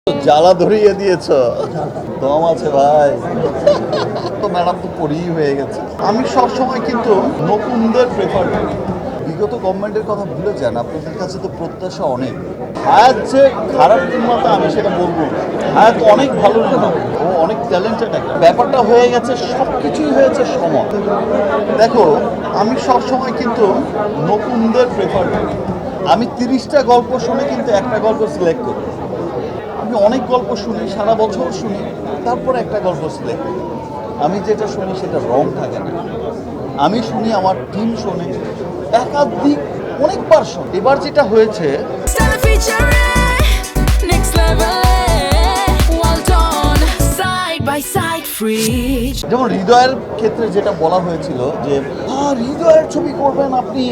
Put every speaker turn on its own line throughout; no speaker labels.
জ্বালা ধরিয়ে দিয়েছ, দম আছে ভাই। তো ম্যাডাম তো পড়েই হয়ে গেছে। আমি সবসময় কিন্তু নতুনদের প্রেফার করি। বিগত গভর্নমেন্টের কথা ভুলে যান, আপনাদের কাছে তো প্রত্যাশা অনেক। হায়াত যে খারাপ নির্মাতা আমি সেটা বলবো না। হায়াত অনেক ভালো নির্মাতা, ও অনেক ট্যালেন্টেড একটা ব্যাপারটা হয়ে গেছে, সব কিছুই হয়েছে সময়। দেখো, আমি সবসময় কিন্তু নতুনদের প্রেফার করি। আমি 30টা গল্প শুনে কিন্তু একটা গল্প সিলেক্ট করি। আমি অনেক গল্প শুনি, সারা বছর শুনি, তারপরে একটা গল্প সিলেক্ট করি। আমি যেটা শুনি সেটা রং থাকে না। আমি শুনি, আমার টিম শোনে, একাধিক অনেকবার শোনে। এবার যেটা হয়েছে, যেমন হৃদয়ের ক্ষেত্রে যেটা বলা হয়েছিল যে হৃদয়ের ছবি করবেন আপনি,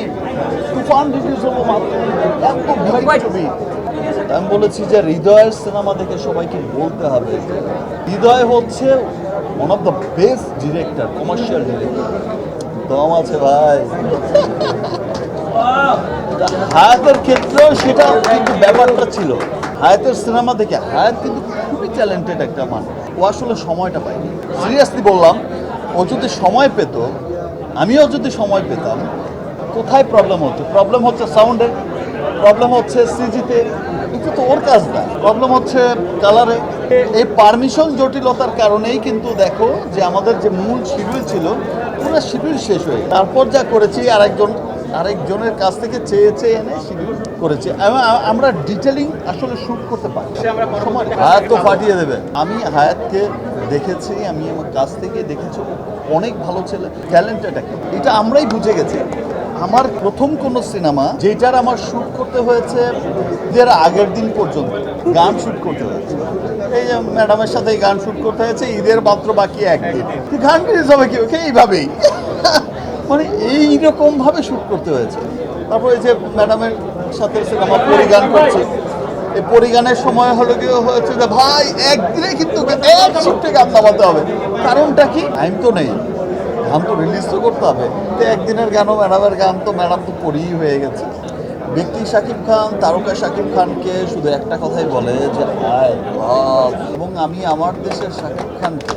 তুফান রিলিজ হলো মাত্র, এত বিগ ছবি। আমি বলেছি যে হৃদয়ের সিনেমা দেখে সবাইকে বলতে হবে হৃদয় হচ্ছে one of the best director, commercial director. দম আছে ভাই। হায়াতের ক্ষেত্রেও সেটা কিন্তু ব্যাপারটা ছিল। হায়াতের সিনেমা দেখে, হায়াত কিন্তু খুবই ট্যালেন্টেড একটা মানুষ, ও আসলে সময়টা পায়নি। সিরিয়াসলি বললাম, ও যদি সময় পেত, আমিও যদি সময় পেতাম, কোথায় প্রবলেম হচ্ছে? প্রবলেম হচ্ছে সাউন্ডে, প্রবলেম হচ্ছে সিজিতে, এটা তো ওর কাজ না। প্রবলেম হচ্ছে কালারে। এই পারমিশন জটিলতার কারণেই কিন্তু দেখো যে আমাদের যে মূল শিডিউল ছিল, পুরো শিডিউল শেষ হয়ে, তারপর যা করেছি আরেকজনের কাছ থেকে চেয়ে চেয়ে এনে শিডিউল করেছি। আমরা ডিটেলিং আসলে শুট করতে পারি। হায়াত তো ফাটিয়ে দেবে। আমি হায়াতকে দেখেছি, আমি আমার কাছ থেকে দেখেছি, অনেক ভালো ছেলে, ট্যালেন্টেড একটা। এটা আমরাই বুঝে গেছি। আমার প্রথম কোনো সিনেমা যেটার আমার শ্যুট করতে হয়েছে ঈদের আগের দিন পর্যন্ত, গান শ্যুট করতে হয়েছে। এই যে ম্যাডামের সাথে গান শ্যুট করতে হয়েছে, ঈদের মাত্র বাকি একদিন, গান রিলিজ হবে কি এইভাবেই। মানে এইরকমভাবে শ্যুট করতে হয়েছে। তারপর এই যে ম্যাডামের সাথে সিনেমা পরিগান করছি, এই পরিগানের সময় হলো কি হয়েছে যে ভাই একদিনে কিন্তু এক শিফটে গান নামাতে হবে। কারণটা কি? টাইম তো নেই, গান তো রিলিজ তো করতে হবে। তো একদিনের গানও ম্যাডামের গান তো ম্যাডাম তো পড়েই হয়ে গেছে। ব্যক্তি শাকিব খান, তারকা শাকিব খানকে শুধু একটা কথাই বলে যে আই লাভ। এবং আমি আমার দেশের শাকিব খানকে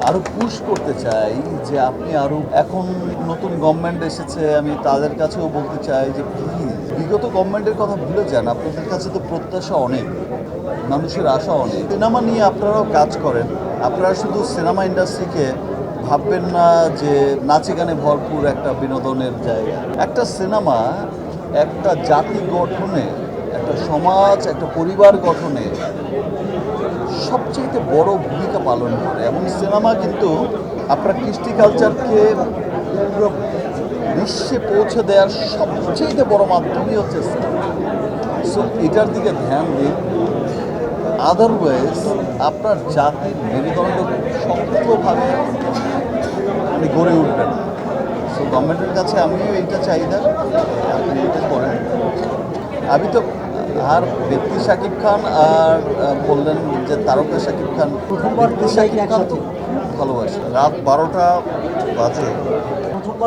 আরো পুশ করতে চাই যে আপনি আরো, এখন নতুন গভর্নমেন্ট এসেছে, আমি তাদের কাছেও বলতে চাই যে প্লিজ বিগত গভর্নমেন্টের কথা ভুলে যান, আপনাদের কাছে তো প্রত্যাশা অনেক, মানুষের আশা অনেক। সিনেমা নিয়ে আপনারাও কাজ করেন। আপনারা শুধু সিনেমা ইন্ডাস্ট্রিকে ভাববেন না যে নাচে গানে ভরপুর একটা বিনোদনের জায়গা। একটা সিনেমা একটা জাতি গঠনে, একটা সমাজ, একটা পরিবার গঠনে সবচেয়ে বড় ভূমিকা পালন করে। এবং সিনেমা কিন্তু আপনার কৃষ্টি কালচারকে পুরো বিশ্বে পৌঁছে দেওয়ার সবচেয়ে বড় মাধ্যমই হচ্ছে সিনেমা। সো এটার দিকে ধ্যান দিন, আদারওয়াইজ আপনার জাতির মেরুদণ্ড শক্তভাবে গড়ে উঠবে না। সো গভর্নমেন্টের কাছে আমিও এইটা চাহিদা, আপনি এটা করেন। আমি তো আর ব্যক্তি শাকিব খান আর বললেন যে তারকা শাকিব খান, ব্যক্তি শাকিব খান তো ভালোবাসে। রাত 12টা বাজে,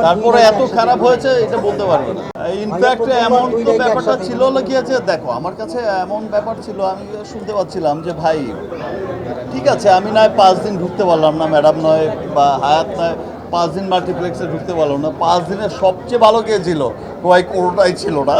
তারপরে এত খারাপ হয়েছে এটা বলতে পারবো না। ইনফ্যাক্ট এমন তো ব্যাপারটা ছিল কি আছে, দেখো আমার কাছে এমন ব্যাপার ছিল, আমি শুনতে পাচ্ছিলাম যে ভাই ঠিক আছে, আমি নয় 5 দিন ঢুকতে পারলাম না, ম্যাডাম নয় বা হায়াত নয় 5 দিন মাল্টিপ্লেক্সে ঢুকতে পারলাম না, 5 দিনের সবচেয়ে ভালো কে ছিল? কোনোটাই ছিল না।